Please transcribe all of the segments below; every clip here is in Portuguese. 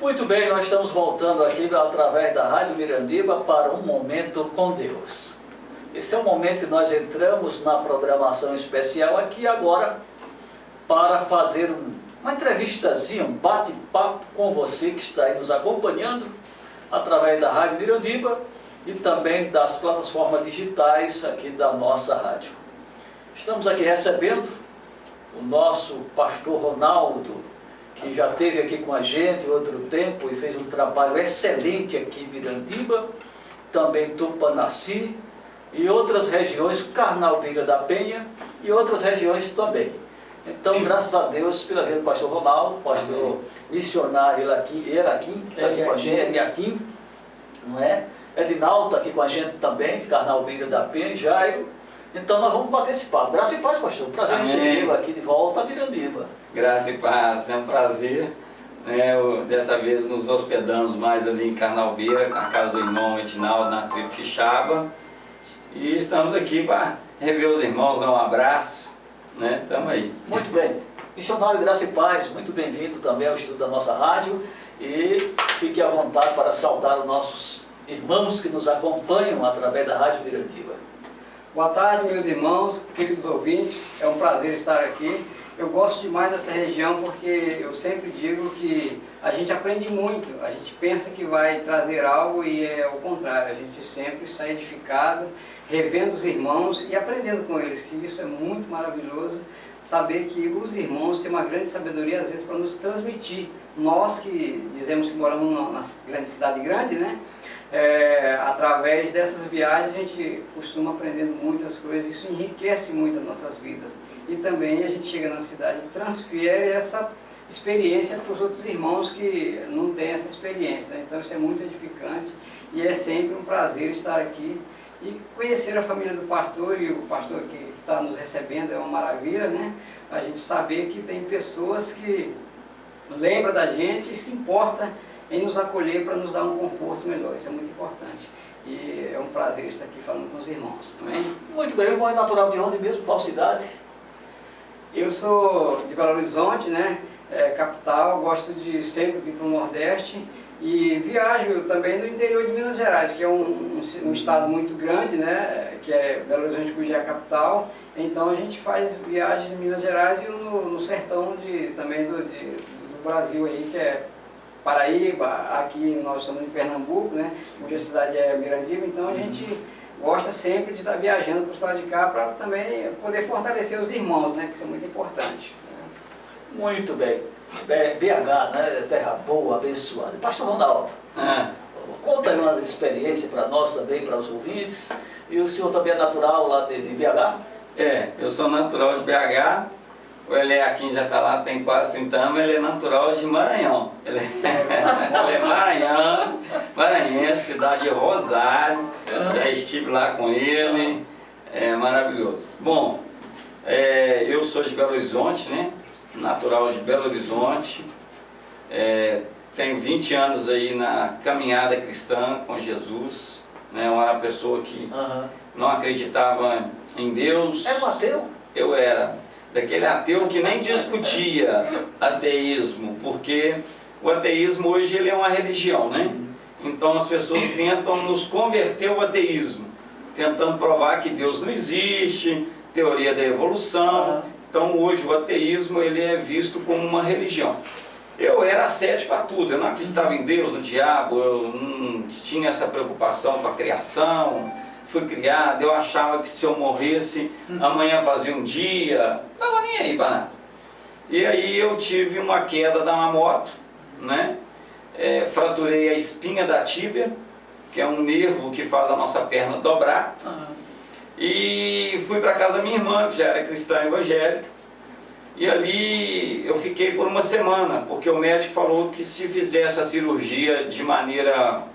Muito bem, nós estamos voltando aqui através da Rádio Mirandiba para um momento com Deus. Esse é o momento que nós entramos na programação especial aqui agora para fazer uma entrevistazinha, um bate-papo com você que está aí nos acompanhando através da Rádio Mirandiba e também das plataformas digitais aqui da nossa rádio. Estamos aqui recebendo o nosso pastor Ronaldo, que já esteve aqui com a gente outro tempo e fez um trabalho excelente aqui em Mirandiba, também Tupanaci e outras regiões, Carnaubira da Penha e outras regiões também. Então, graças a Deus, pela vida do pastor Ronaldo, pastor missionário Eraquim, que está aqui com a gente, Eliaquim, não é? Edinaldo está aqui com a gente também, de Carnaubira da Penha, Jairo. Então nós vamos bater esse papo. Graça e paz, pastor. Prazer em recebê-lo aqui de volta a Mirandiba. Graça e paz, é um prazer. Dessa vez nos hospedamos mais ali em Carnaubira, na casa do irmão Edinaldo, na tribo Quixaba. E estamos aqui para rever os irmãos, dar um abraço. Estamos aí. Muito bem. Missionário Graça e Paz, muito bem-vindo também ao estudo da nossa rádio. E fique à vontade para saudar os nossos irmãos que nos acompanham através da Rádio Mirandiba. Boa tarde, meus irmãos, queridos ouvintes, é um prazer estar aqui. Eu gosto demais dessa região porque eu sempre digo que a gente aprende muito, a gente pensa que vai trazer algo e é o contrário, a gente sempre sai edificado, revendo os irmãos e aprendendo com eles, que isso é muito maravilhoso, saber que os irmãos têm uma grande sabedoria às vezes para nos transmitir. Nós que dizemos que moramos na grande cidade grande, né? Através dessas viagens a gente costuma aprendendo muitas coisas, isso enriquece muito as nossas vidas. E também a gente chega na cidade e transfere essa experiência para os outros irmãos que não têm essa experiência, né? Então isso é muito edificante e é sempre um prazer estar aqui e conhecer a família do pastor, e o pastor que está nos recebendo é uma maravilha, né? A gente saber que tem pessoas que lembram da gente e se importam em nos acolher para nos dar um conforto melhor. Isso é muito importante. E é um prazer estar aqui falando com os irmãos. Amém? Muito bem, o irmão é natural de onde mesmo? Qual cidade? Eu sou de Belo Horizonte, né? Capital, gosto de sempre vir para o Nordeste e viajo também no interior de Minas Gerais, que é um estado muito grande, né? Que é Belo Horizonte, cuja é a capital. Então a gente faz viagens em Minas Gerais e no sertão também do Brasil aí, que é Paraíba. Aqui nós estamos em Pernambuco, né? Onde a cidade é Mirandiba, então a gente gosta sempre de estar viajando para o estado de cá para também poder fortalecer os irmãos, né? Que isso é muito importante. Muito bem. BH, né? Terra boa, abençoada. Pastor Ronaldo, conta aí umas experiências para nós também, para os ouvintes. E o senhor também é natural lá de BH? Eu sou natural de BH. O Eliaquim já está lá, tem quase 30 anos, ele é natural de Maranhão. Ele é maranhense, cidade de Rosário, já estive lá com ele, é maravilhoso. Bom, eu sou de Belo Horizonte, né? Natural de Belo Horizonte, tenho 20 anos aí na caminhada cristã com Jesus, né? Eu era uma pessoa que não acreditava em Deus. Era um ateu? Eu era. Daquele ateu que nem discutia ateísmo, porque o ateísmo hoje ele é uma religião, né? Então as pessoas tentam nos converter ao ateísmo, tentando provar que Deus não existe, teoria da evolução. Então hoje o ateísmo ele é visto como uma religião. Eu era cético a tudo, eu não acreditava em Deus, no diabo, eu não tinha essa preocupação com a criação. Fui criado, eu achava que se eu morresse, amanhã fazia um dia, não estava nem aí para nada. E aí eu tive uma queda da uma moto, né? Fraturei a espinha da tíbia, que é um nervo que faz a nossa perna dobrar. E fui para casa da minha irmã, que já era cristã evangélica. E ali eu fiquei por uma semana, porque o médico falou que se fizesse a cirurgia de maneira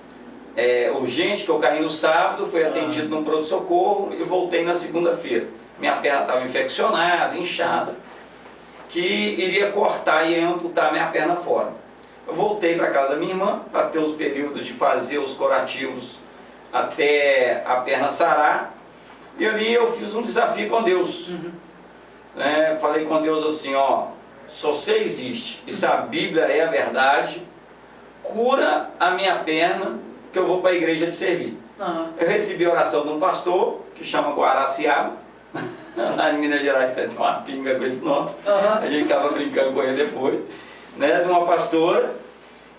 urgente, que eu caí no sábado, fui atendido no pronto-socorro e voltei na segunda-feira. Minha perna estava infeccionada, inchada, que iria cortar e amputar minha perna fora. Eu voltei para casa da minha irmã, para ter os períodos de fazer os curativos até a perna sarar, e ali eu fiz um desafio com Deus. Falei com Deus assim, ó, só você existe, e se a Bíblia é a verdade, cura a minha perna, que eu vou para a igreja te servir. Eu recebi a oração de um pastor, que chama Guaraciaba, lá em Minas Gerais tem uma pinga com esse nome, a gente acaba brincando com ele depois, né, de uma pastora,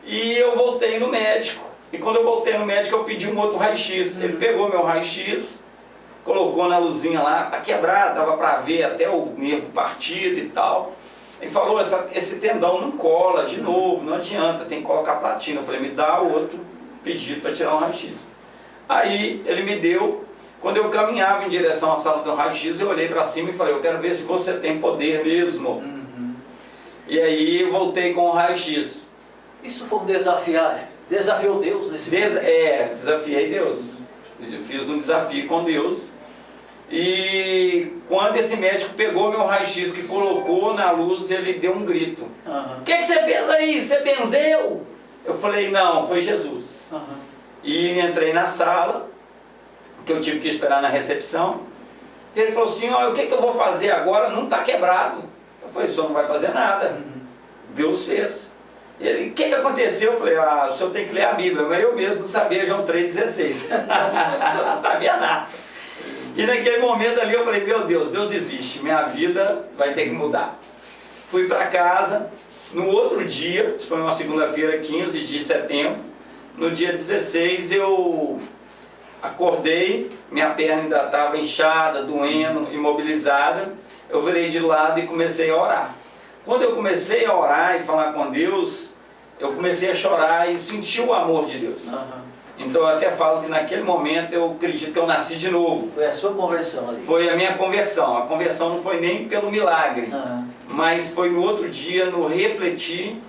e eu voltei no médico, e quando eu voltei no médico eu pedi um outro raio-x, ele pegou meu raio-x, colocou na luzinha lá, tá quebrado, dava para ver até o nervo partido e tal, e falou, esse tendão não cola de novo, não adianta, tem que colocar platina. Eu falei, me dá outro pedido para tirar um raio-x. Aí ele me deu, quando eu caminhava em direção à sala do raio-x, eu olhei para cima e falei, eu quero ver se você tem poder mesmo. E aí eu voltei com o raio-x. Isso foi um desafiou Deus nesse momento? Desafiei Deus. Eu fiz um desafio com Deus. E quando esse médico pegou meu raio-x que colocou na luz, ele deu um grito. O que você fez aí? Você benzeu? Eu falei, não, foi Jesus. E entrei na sala, que eu tive que esperar na recepção. Ele falou assim, o que eu vou fazer agora? Não está quebrado. Eu falei, o senhor não vai fazer nada. Deus fez. Ele, o que aconteceu? Eu falei, o senhor tem que ler a Bíblia. Mas eu mesmo não sabia João 3,16. Eu não sabia nada. E naquele momento ali eu falei, meu Deus, Deus existe, minha vida vai ter que mudar. Fui para casa, no outro dia, foi uma segunda-feira, 15 de setembro, no dia 16 eu acordei, minha perna ainda estava inchada, doendo, imobilizada, eu virei de lado e comecei a orar. Quando eu comecei a orar e falar com Deus, eu comecei a chorar e senti o amor de Deus. Então eu até falo que naquele momento eu acredito que eu nasci de novo. Foi a sua conversão ali? Foi a minha conversão. A conversão não foi nem pelo milagre, mas foi no outro dia, no refletir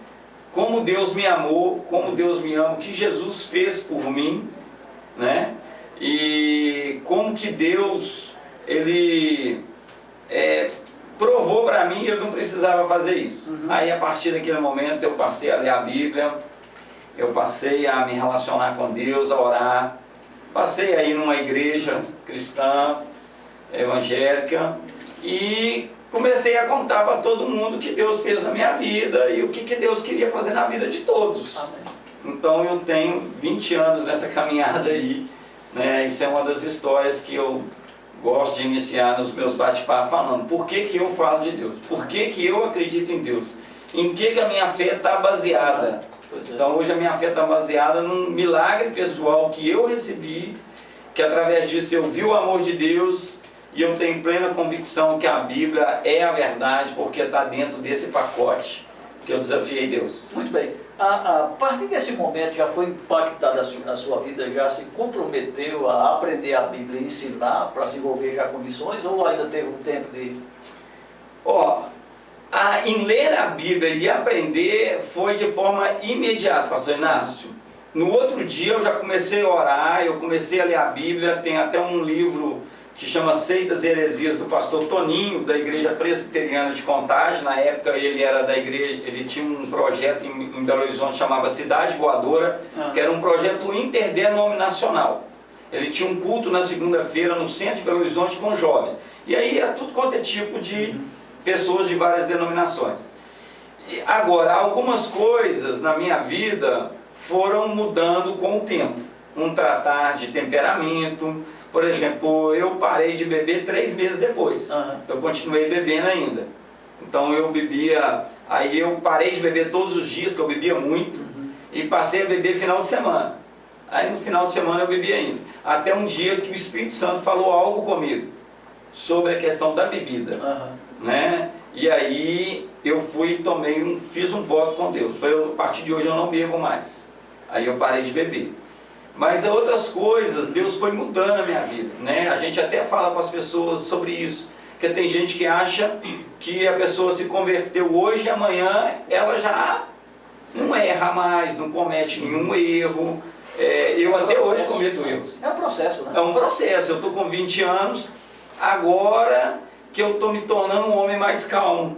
como Deus me amou, como Deus me ama, o que Jesus fez por mim, né? E como que Deus, Ele provou para mim que eu não precisava fazer isso. Aí a partir daquele momento eu passei a ler a Bíblia, eu passei a me relacionar com Deus, a orar, passei a ir numa igreja cristã, evangélica, e comecei a contar para todo mundo o que Deus fez na minha vida e o que Deus queria fazer na vida de todos. Então eu tenho 20 anos nessa caminhada aí, né? Isso é uma das histórias que eu gosto de iniciar nos meus bate-papos falando. Por que eu falo de Deus? Por que eu acredito em Deus? Em que a minha fé está baseada? Então hoje a minha fé está baseada num milagre pessoal que eu recebi, que através disso eu vi o amor de Deus e eu tenho plena convicção que a Bíblia é a verdade, porque está dentro desse pacote que eu desafiei Deus. Muito bem. A partir desse momento já foi impactada a sua vida, já se comprometeu a aprender a Bíblia e ensinar para se envolver já com missões, ou ainda teve um tempo de... Em ler a Bíblia e aprender foi de forma imediata, pastor Inácio. No outro dia eu já comecei a orar, eu comecei a ler a Bíblia, tem até um livro que chama Seitas e Heresias, do pastor Toninho, da Igreja Presbiteriana de Contagem. Na época ele era da igreja, ele tinha um projeto em Belo Horizonte, chamava Cidade Voadora, que era um projeto interdenominacional. Ele tinha um culto na segunda-feira no centro de Belo Horizonte com jovens. E aí era tudo quanto é tipo de pessoas de várias denominações. E agora, algumas coisas na minha vida foram mudando com o tempo. Um tratar de temperamento. Por exemplo, eu parei de beber 3 meses depois. Eu continuei bebendo ainda. Então eu bebia, aí eu parei de beber todos os dias, que eu bebia muito, e passei a beber final de semana. Aí no final de semana eu bebi ainda. Até um dia que o Espírito Santo falou algo comigo sobre a questão da bebida. Né? E aí eu fui e fiz um voto com Deus. A partir de hoje eu não bebo mais. Aí eu parei de beber. Mas outras coisas, Deus foi mudando a minha vida, né? A gente até fala com as pessoas sobre isso, porque tem gente que acha que a pessoa se converteu hoje e amanhã ela já não erra mais, não comete nenhum erro. Eu até hoje cometo erros. É um processo, né? É um processo. Eu estou com 20 anos, agora que eu estou me tornando um homem mais calmo.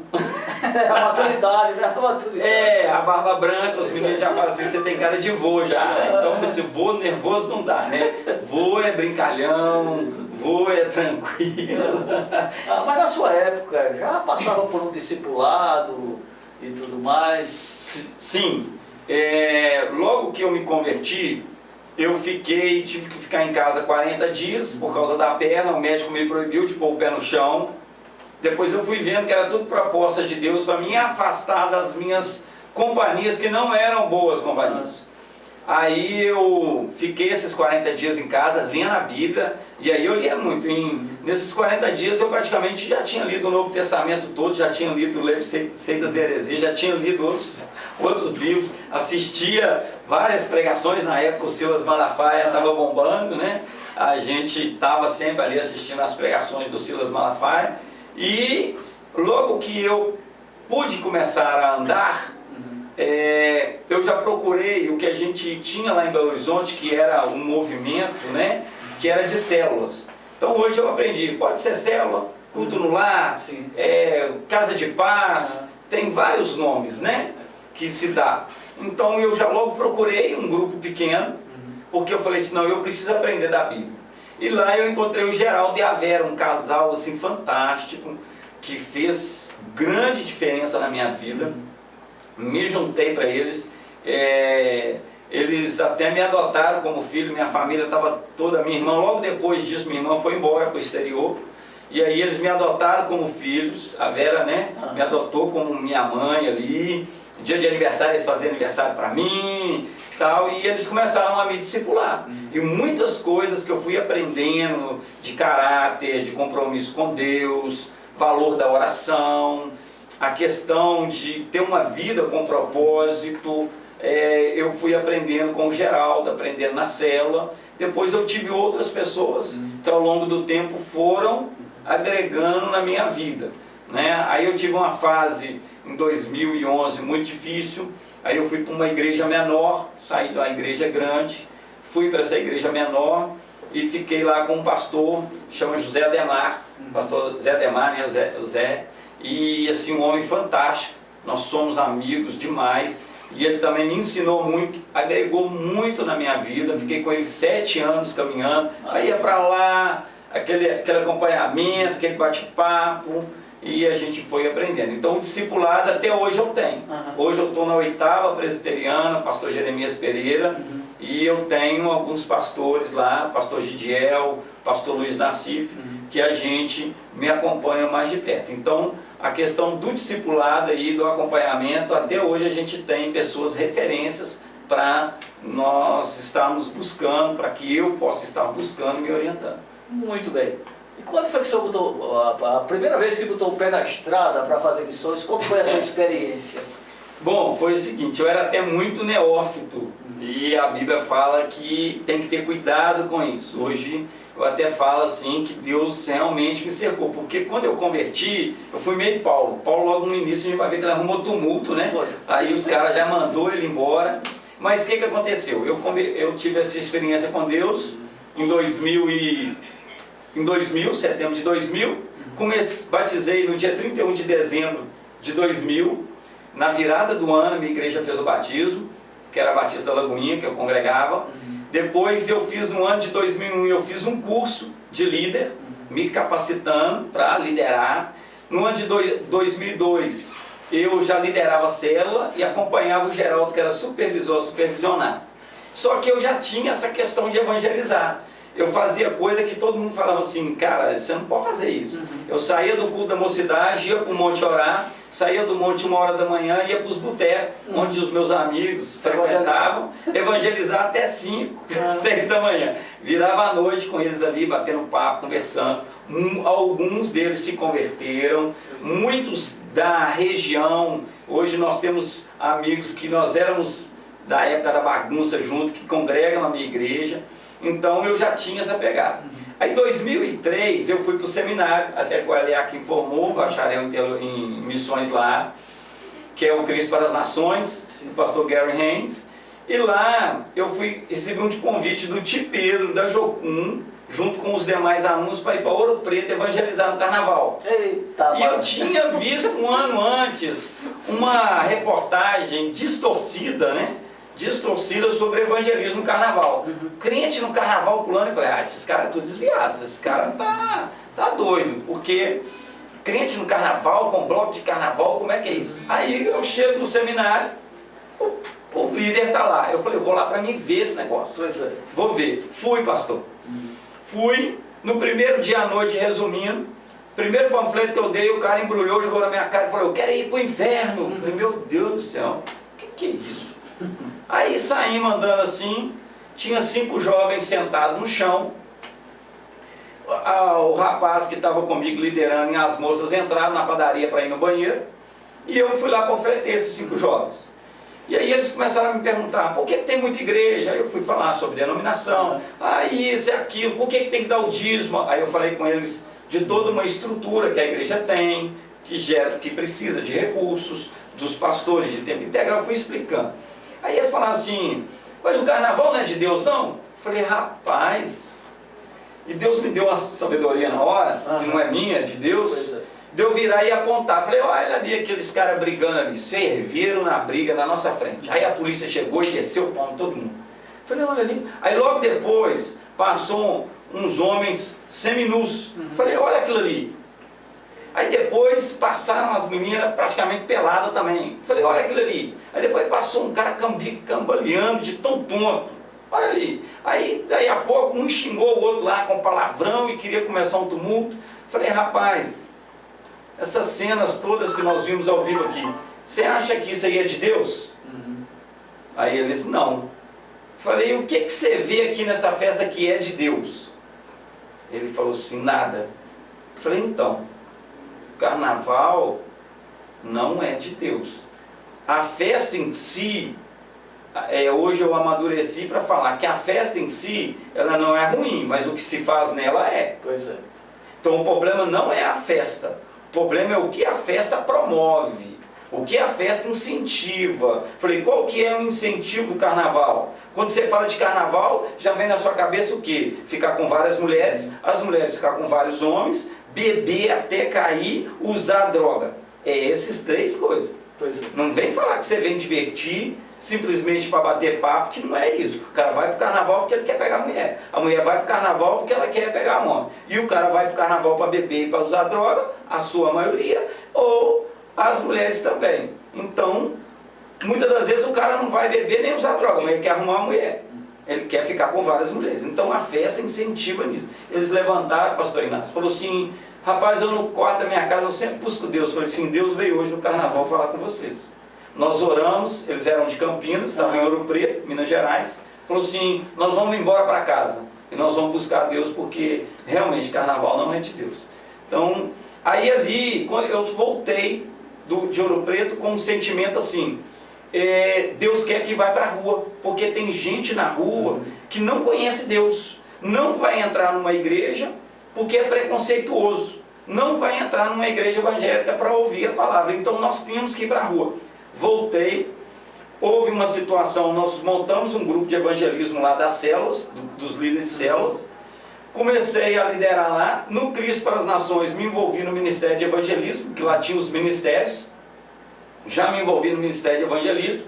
A maturidade, né? A maturidade. A barba branca, os meninos já falam assim, você tem cara de vô já. Então esse vô nervoso não dá, né? Vô é brincalhão, vô é tranquilo. Mas na sua época, já passava por um discipulado e tudo mais? Sim. logo que eu me converti, tive que ficar em casa 40 dias por causa da perna, o médico me proibiu de pôr o pé no chão. Depois eu fui vendo que era tudo proposta de Deus para me afastar das minhas companhias que não eram boas companhias. Aí eu fiquei esses 40 dias em casa lendo a Bíblia, e aí eu lia muito. Nesses 40 dias eu praticamente já tinha lido o Novo Testamento todo, já tinha lido o livro Seitas e Heresias, já tinha lido outros livros, assistia várias pregações. Na época o Silas Malafaia estava bombando, né? A gente estava sempre ali assistindo as pregações do Silas Malafaia, e logo que eu pude começar a andar, eu já procurei o que a gente tinha lá em Belo Horizonte, que era um movimento, né, que era de células. Então hoje eu aprendi, pode ser célula, culto no lar, casa de paz, tem vários nomes, né, que se dá. Então eu já logo procurei um grupo pequeno, porque eu falei assim, não, eu preciso aprender da Bíblia. E lá eu encontrei o Geraldo e a Vera, um casal assim fantástico, que fez grande diferença na minha vida. Me juntei para eles, eles até me adotaram como filho, minha família estava toda, minha irmã, logo depois disso, minha irmã foi embora para o exterior, e aí eles me adotaram como filhos, a Vera, né, me adotou como minha mãe ali, dia de aniversário eles faziam aniversário para mim, tal, e eles começaram a me discipular, e muitas coisas que eu fui aprendendo de caráter, de compromisso com Deus, valor da oração, a questão de ter uma vida com propósito, eu fui aprendendo com o Geraldo, aprendendo na célula. Depois eu tive outras pessoas que ao longo do tempo foram agregando na minha vida, né? Aí eu tive uma fase em 2011 muito difícil, aí eu fui para uma igreja menor, saí da igreja grande, fui para essa igreja menor e fiquei lá com um pastor, chama José Ademar, pastor Zé Ademar, né, Zé, e assim, um homem fantástico, nós somos amigos demais, e ele também me ensinou muito, agregou muito na minha vida. Fiquei com ele 7 anos caminhando, aí ia para lá, aquele acompanhamento, aquele bate-papo, e a gente foi aprendendo. Então o discipulado até hoje eu tenho. Hoje eu estou na 8ª Presbiteriana, pastor Jeremias Pereira, e eu tenho alguns pastores lá, pastor Gidiel, pastor Luiz Nassif, que a gente me acompanha mais de perto. Então a questão do discipulado e do acompanhamento, até hoje a gente tem pessoas referências para nós estarmos buscando, para que eu possa estar buscando e me orientando. Muito bem. E quando foi que o senhor botou, a primeira vez que botou o pé na estrada para fazer missões, como foi a sua experiência? Bom, foi o seguinte, eu era até muito neófito, e a Bíblia fala que tem que ter cuidado com isso. Hoje eu até falo assim que Deus realmente me cercou, porque quando eu converti, eu fui meio Paulo. Paulo logo no início a gente vai ver que ele arrumou tumulto, né? Aí os caras já mandou ele embora. Mas o que aconteceu? Eu tive essa experiência com Deus em 2000, setembro de 2000, batizei no dia 31 de dezembro de 2000, na virada do ano a minha igreja fez o batismo, que era a Batista da Lagoinha, que eu congregava. Depois eu fiz no ano de 2001, eu fiz um curso de líder, me capacitando para liderar. No ano de 2002, eu já liderava a célula e acompanhava o Geraldo, que era supervisor, supervisionar. Só que eu já tinha essa questão de evangelizar. Eu fazia coisa que todo mundo falava assim, cara, você não pode fazer isso. Eu saía do culto da mocidade, ia para o monte orar, saía do monte 1h da manhã, ia para os botecos, onde os meus amigos frequentavam, evangelizar até 5, 6 da manhã. Virava à noite com eles ali, batendo papo, conversando. Alguns deles se converteram, muitos da região. Hoje nós temos amigos que nós éramos da época da bagunça junto, que congregam na minha igreja. Então eu já tinha essa pegada. Aí em 2003 eu fui para o seminário, até que o Eliakim informou, bacharel em missões lá, que é o Cristo para as Nações, do pastor Gary Haynes. E lá eu recebi um convite do Tio Pedro, da Jocum, junto com os demais alunos, para ir para Ouro Preto evangelizar no carnaval. Eita, e eu tinha visto um ano antes uma reportagem distorcida, né? Distorcida sobre evangelismo no carnaval. Crente no carnaval pulando, eu falei, esses caras estão desviados, esses caras tá doido, porque crente no carnaval, com bloco de carnaval, como é que é isso? Aí eu chego no seminário, o o líder está lá. Eu falei, eu vou lá para mim ver esse negócio. Pois é. Vou ver. Fui, pastor. Fui, no primeiro dia à noite, resumindo, primeiro panfleto que eu dei, o cara embrulhou, jogou na minha cara e falou, eu quero ir para o inferno. Eu falei, meu Deus do céu, o que é isso? Aí saímos andando assim, tinha 5 jovens sentados no chão, o rapaz que estava comigo liderando e as moças entraram na padaria para ir no banheiro, e eu fui lá panfletar esses 5 jovens. E aí eles começaram a me perguntar, por que tem muita igreja? Aí eu fui falar sobre denominação, isso e aquilo, por que tem que dar o dízimo? Aí eu falei com eles de toda uma estrutura que a igreja tem, que precisa de recursos, dos pastores de tempo integral, eu fui explicando. Aí eles falaram assim, mas o carnaval não é de Deus não? Eu falei, rapaz, e Deus me deu uma sabedoria na hora, que não é minha, é de Deus, de eu virar e apontar. Falei, olha ali aqueles caras brigando ali, ferveram na briga na nossa frente. Aí a polícia chegou e desceu o pau em todo mundo. Falei, olha ali. Aí logo depois passou uns homens seminus. Falei, olha aquilo ali. Aí depois passaram as meninas praticamente peladas também. Falei, olha aquilo ali. Aí depois passou um cara cambaleando de tão tonto. Olha ali. Aí daí a pouco um xingou o outro lá com palavrão e queria começar um tumulto. Falei, rapaz, essas cenas todas que nós vimos ao vivo aqui, você acha que isso aí é de Deus? Aí eles, não. Falei, o que você vê aqui nessa festa que é de Deus? Ele falou assim, nada. Falei, então, o carnaval não é de Deus. A festa em si, hoje eu amadureci para falar que a festa em si, ela não é ruim, mas o que se faz nela é. Pois é. Então o problema não é a festa. O problema é o que a festa promove, o que a festa incentiva. Falei, qual que é o incentivo do carnaval? Quando você fala de carnaval, já vem na sua cabeça o quê? Ficar com várias mulheres, as mulheres ficar com vários homens, beber até cair, usar droga. É esses 3 coisas. Pois é. Não vem falar que você vem divertir, simplesmente para bater papo, que não é isso. O cara vai para o carnaval porque ele quer pegar a mulher vai para o carnaval porque ela quer pegar homem, e o cara vai para o carnaval para beber e para usar droga, a sua maioria, ou as mulheres também. Então, muitas das vezes o cara não vai beber nem usar droga, mas ele quer arrumar uma mulher, ele quer ficar com várias mulheres. Então a festa incentiva nisso. Eles levantaram, pastor Inácio, falou assim, rapaz, eu no quarto da minha casa eu sempre busco Deus. Falei assim, Deus veio hoje no carnaval falar com vocês. Nós oramos, eles eram de Campinas, estavam em Ouro Preto, Minas Gerais. Falou assim, nós vamos embora para casa e nós vamos buscar Deus, porque realmente carnaval não é de Deus. Então, aí ali, quando eu voltei de Ouro Preto com um sentimento assim, Deus quer que vá para a rua, porque tem gente na rua que não conhece Deus, não vai entrar numa igreja porque é preconceituoso, não vai entrar numa igreja evangélica para ouvir a palavra. Então nós temos que ir para a rua. Voltei, houve uma situação, nós montamos um grupo de evangelismo lá das células, dos líderes de células, comecei a liderar lá, no Cristo para as Nações me envolvi no Ministério de Evangelismo, que lá tinha os ministérios, já me envolvi no Ministério de Evangelismo.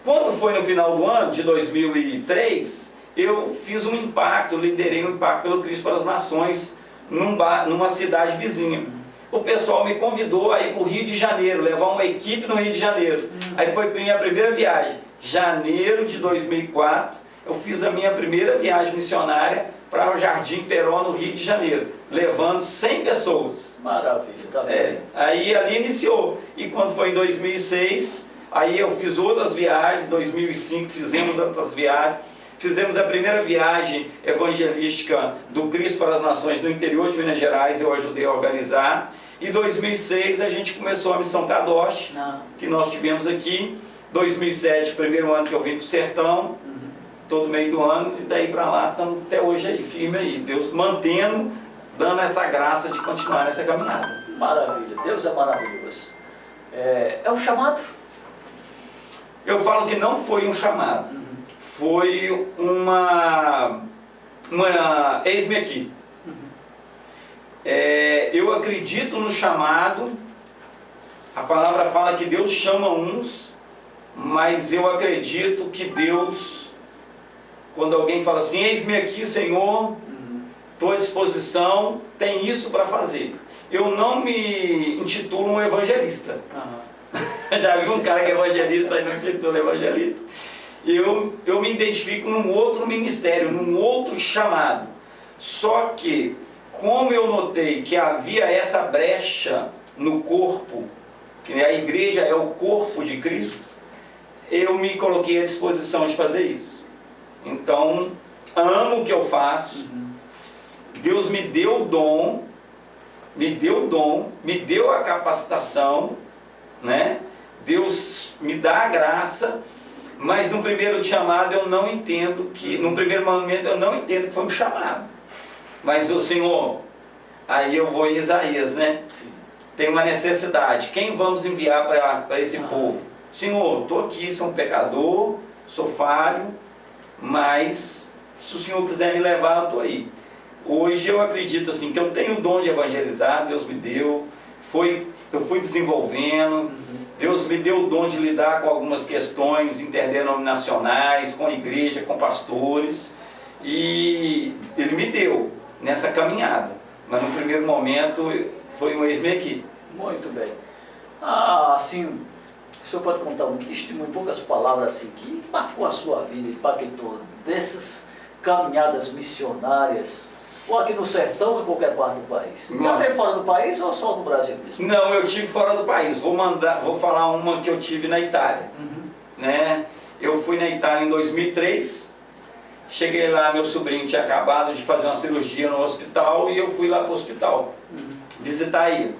Quando foi no final do ano, de 2003, eu fiz um impacto, liderei um impacto pelo Cristo para as Nações, numa cidade vizinha. O pessoal me convidou a ir para o Rio de Janeiro, levar uma equipe no Rio de Janeiro. Aí foi minha primeira viagem. Janeiro de 2004, eu fiz a minha primeira viagem missionária para o Jardim Peró, no Rio de Janeiro, levando 100 pessoas. Maravilha, tá bem. Aí ali iniciou. E quando foi em 2006, aí eu fiz outras viagens, 2005 fizemos outras viagens. Fizemos a primeira viagem evangelística do Cristo para as Nações no interior de Minas Gerais, eu ajudei a organizar. Em 2006 a gente começou a Missão Kadosh, que nós tivemos aqui. 2007, primeiro ano que eu vim para o sertão, todo meio do ano, e daí para lá estamos até hoje aí, firme aí. Deus mantendo, dando essa graça de continuar nessa caminhada. Maravilha, Deus é maravilhoso. É um chamado? Eu falo que não foi um chamado. Foi uma eis-me aqui. Eu acredito no chamado. A palavra fala que Deus chama uns, mas eu acredito que Deus, quando alguém fala assim, eis-me aqui, Senhor, estou à disposição, tem isso para fazer. Eu não me intitulo um evangelista. Já viu um cara que é evangelista e não intitula evangelista? eu me identifico num outro ministério, num outro chamado. Só que, como eu notei que havia essa brecha no corpo, que a igreja é o corpo de Cristo, eu me coloquei à disposição de fazer isso. Então, amo o que eu faço, Deus me deu o dom, me deu a capacitação, né? Deus me dá a graça, mas no primeiro chamado eu não entendo que, no primeiro momento eu não entendo que foi um chamado. Mas o Senhor, aí eu vou em Isaías, né? Sim. Tem uma necessidade, quem vamos enviar para esse povo? Senhor, estou aqui, sou um pecador, sou falho, mas se o Senhor quiser me levar, eu estou aí. Hoje eu acredito assim, que eu tenho o dom de evangelizar, Deus me deu, eu fui desenvolvendo, Deus me deu o dom de lidar com algumas questões interdenominacionais, com a igreja, com pastores, e Ele me deu nessa caminhada, mas no primeiro momento foi um eis-me aqui. Muito bem. Assim, o senhor pode contar um testemunho, poucas palavras assim, que marcou a sua vida, impactou, dessas caminhadas missionárias, ou aqui no sertão, em qualquer parte do país? Não. Até fora do país ou só no Brasil mesmo? Não, eu tive fora do país. Vou falar uma que eu tive na Itália. Né? Eu fui na Itália em 2003. Cheguei lá, meu sobrinho tinha acabado de fazer uma cirurgia no hospital e eu fui lá para o hospital visitar ele.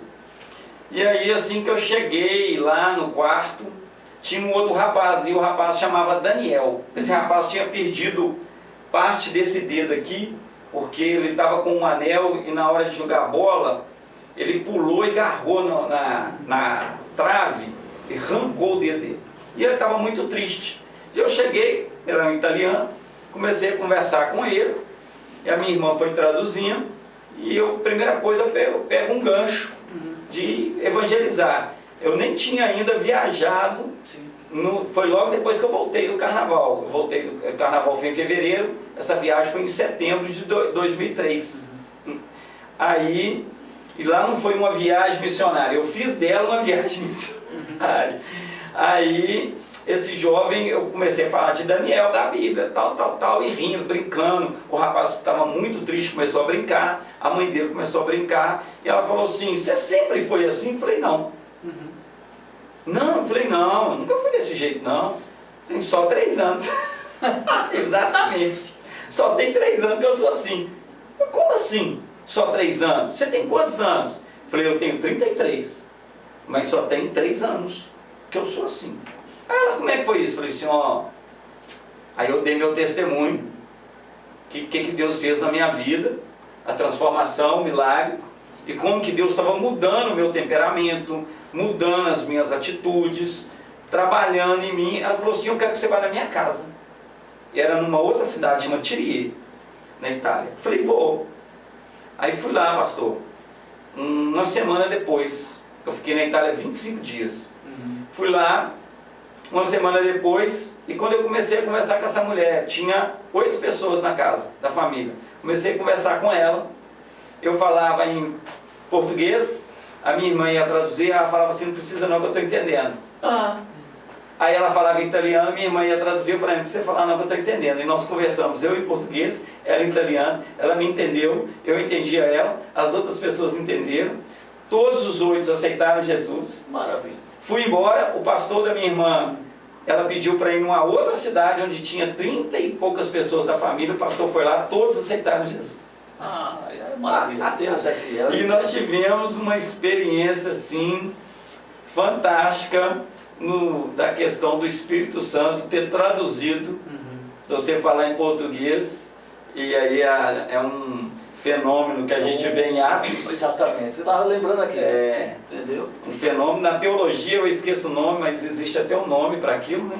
E aí, assim que eu cheguei lá no quarto, tinha um outro rapaz, e o rapaz chamava Daniel. Esse rapaz tinha perdido parte desse dedo aqui, porque ele estava com um anel e na hora de jogar bola, ele pulou e agarrou na trave e arrancou o dedo dele. E ele estava muito triste. E eu cheguei, ele era um italiano, comecei a conversar com ele, e a minha irmã foi traduzindo, e eu, primeira coisa, eu pego um gancho de evangelizar. Eu nem tinha ainda viajado, foi logo depois que eu voltei do carnaval. Eu voltei do carnaval, foi em fevereiro, essa viagem foi em setembro de 2003. Aí, e lá não foi uma viagem missionária, eu fiz dela uma viagem missionária. Aí, esse jovem, eu comecei a falar de Daniel, da Bíblia, tal, e rindo, brincando. O rapaz estava muito triste, começou a brincar, a mãe dele começou a brincar, e ela falou assim, você sempre foi assim? Eu falei, não. Não, eu falei, não, eu nunca fui desse jeito, não. Tem só 3 anos. Exatamente. Só tem 3 anos que eu sou assim. Mas como assim? Só 3 anos? Você tem quantos anos? Eu falei, eu tenho 33. Mas só tem 3 anos que eu sou assim. Aí ela, como é que foi isso? Eu falei assim, ó. Aí eu dei meu testemunho. O que Deus fez na minha vida. A transformação, o milagre. E como que Deus estava mudando o meu temperamento, mudando as minhas atitudes, trabalhando em mim. Ela falou assim, eu quero que você vá na minha casa. E era numa outra cidade, chama Tirie, na Itália. Eu falei, vou. Aí fui lá, pastor. Uma semana depois, eu fiquei na Itália 25 dias. Fui lá, uma semana depois, e quando eu comecei a conversar com essa mulher, tinha 8 pessoas na casa, da família. Comecei a conversar com ela, eu falava em português, a minha irmã ia traduzir, ela falava assim, não precisa não, que eu estou entendendo. Aí ela falava em italiano, minha irmã ia traduzir, eu falei, não precisa falar não, que eu estou entendendo. E nós conversamos, eu em português, ela em italiano, ela me entendeu, eu entendia ela, as outras pessoas entenderam, todos os 8 aceitaram Jesus. Maravilha. Fui embora, o pastor da minha irmã, ela pediu para ir numa outra cidade, onde tinha 30 e poucas pessoas da família, o pastor foi lá, todos aceitaram Jesus. É maravilha, Deus é fiel. E nós tivemos uma experiência assim, fantástica, da questão do Espírito Santo ter traduzido, você falar em português, e aí é um fenômeno que a gente vê em Atos. Exatamente, eu estava lembrando aqui. Entendeu? Um fenômeno, na teologia eu esqueço o nome, mas existe até um nome para aquilo, né?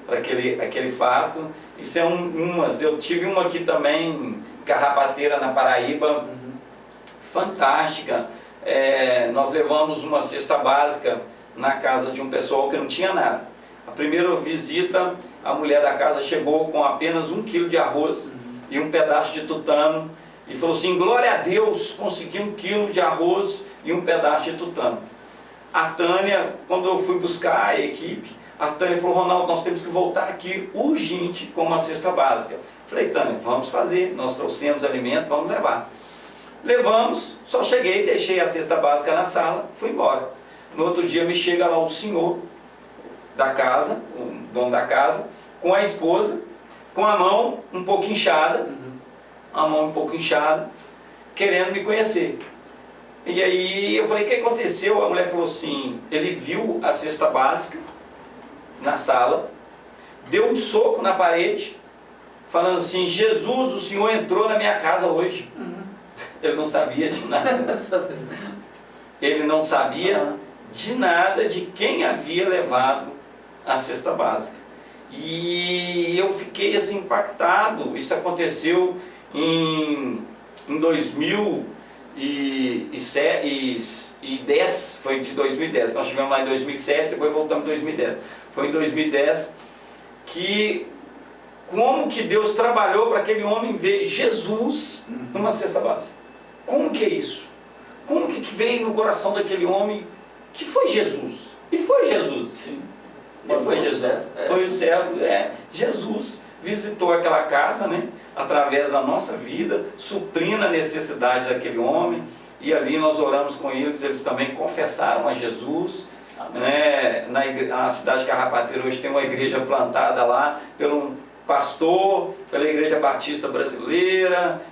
Para aquele fato. Isso é umas, eu tive uma aqui também, Carrapateira, na Paraíba, fantástica. Nós levamos uma cesta básica na casa de um pessoal que não tinha nada. A primeira visita, a mulher da casa chegou com apenas 1 quilo de arroz e um pedaço de tutano, e falou assim, glória a Deus, consegui 1 quilo de arroz e um pedaço de tutano. A Tânia, quando eu fui buscar a equipe, A Tânia falou, Ronaldo, nós temos que voltar aqui urgente com uma cesta básica. Falei, Tânia, vamos fazer, nós trouxemos alimento, vamos levar. Levamos, só cheguei, deixei a cesta básica na sala, fui embora. No outro dia me chega lá o senhor da casa, o dono da casa, com a esposa, com a mão um pouco inchada, querendo me conhecer. E aí eu falei, o que aconteceu? A mulher falou assim, ele viu a cesta básica na sala, deu um soco na parede, falando assim, Jesus, o senhor entrou na minha casa hoje. Ele não sabia de nada. Ele não sabia de nada de quem havia levado a cesta básica. E eu fiquei assim impactado. Isso aconteceu em 2010, foi de 2010. Nós estivemos lá em 2007, depois voltamos em 2010. Foi em 2010 que como que Deus trabalhou para aquele homem ver Jesus numa cesta básica. Como que é isso? Como que veio no coração daquele homem que foi Jesus? E foi Jesus. Sim. E foi Jesus. Foi o servo. Jesus visitou aquela casa, né? Através da nossa vida, suprindo a necessidade daquele homem. E ali nós oramos com eles também confessaram a Jesus. Né? Na cidade de Carrapateira hoje tem uma igreja plantada lá pelo um pastor, pela Igreja Batista Brasileira.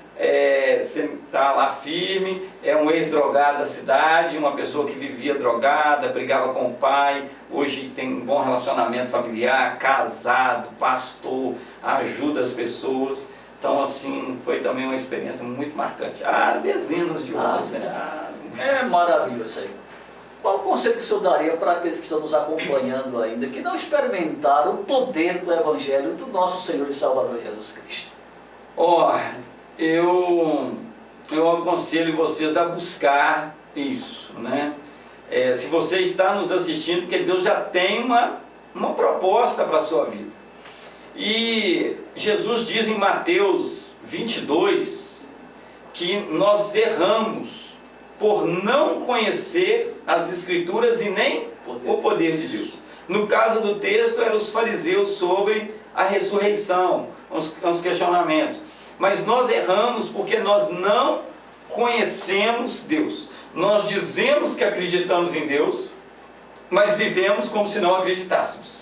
Está lá firme, é um ex-drogado da cidade, uma pessoa que vivia drogada, brigava com o pai, hoje tem um bom relacionamento familiar, casado, pastor, ajuda as pessoas. Então assim, foi também uma experiência muito marcante. Dezenas de outras. É maravilhoso isso aí. Qual o conselho que o senhor daria para aqueles que estão nos acompanhando ainda, que não experimentaram o poder do Evangelho do nosso Senhor e Salvador Jesus Cristo? Eu aconselho vocês a buscar isso, né? Se você está nos assistindo, porque Deus já tem uma proposta para a sua vida. E Jesus diz em Mateus 22 que nós erramos por não conhecer as Escrituras e nem o poder de Deus. No caso do texto, eram os fariseus sobre a ressurreição, os questionamentos. Mas nós erramos porque nós não conhecemos Deus. Nós dizemos que acreditamos em Deus, mas vivemos como se não acreditássemos.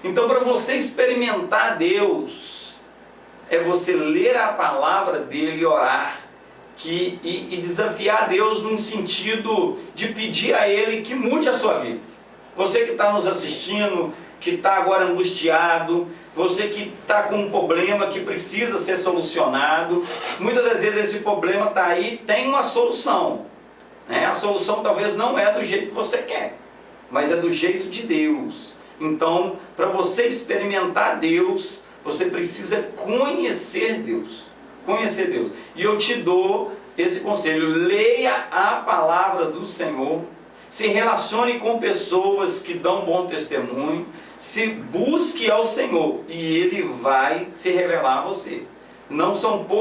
Então, para você experimentar Deus, é você ler a palavra dele e orar, e desafiar Deus num sentido de pedir a Ele que mude a sua vida. Você que está nos assistindo, que está agora angustiado, você que está com um problema que precisa ser solucionado, muitas das vezes esse problema está aí, tem uma solução, né? A solução talvez não é do jeito que você quer, mas é do jeito de Deus. Então, para você experimentar Deus, você precisa conhecer Deus. Conhecer Deus. E eu te dou esse conselho: leia a palavra do Senhor, se relacione com pessoas que dão bom testemunho, se busque ao Senhor e Ele vai se revelar a você. Não são poucos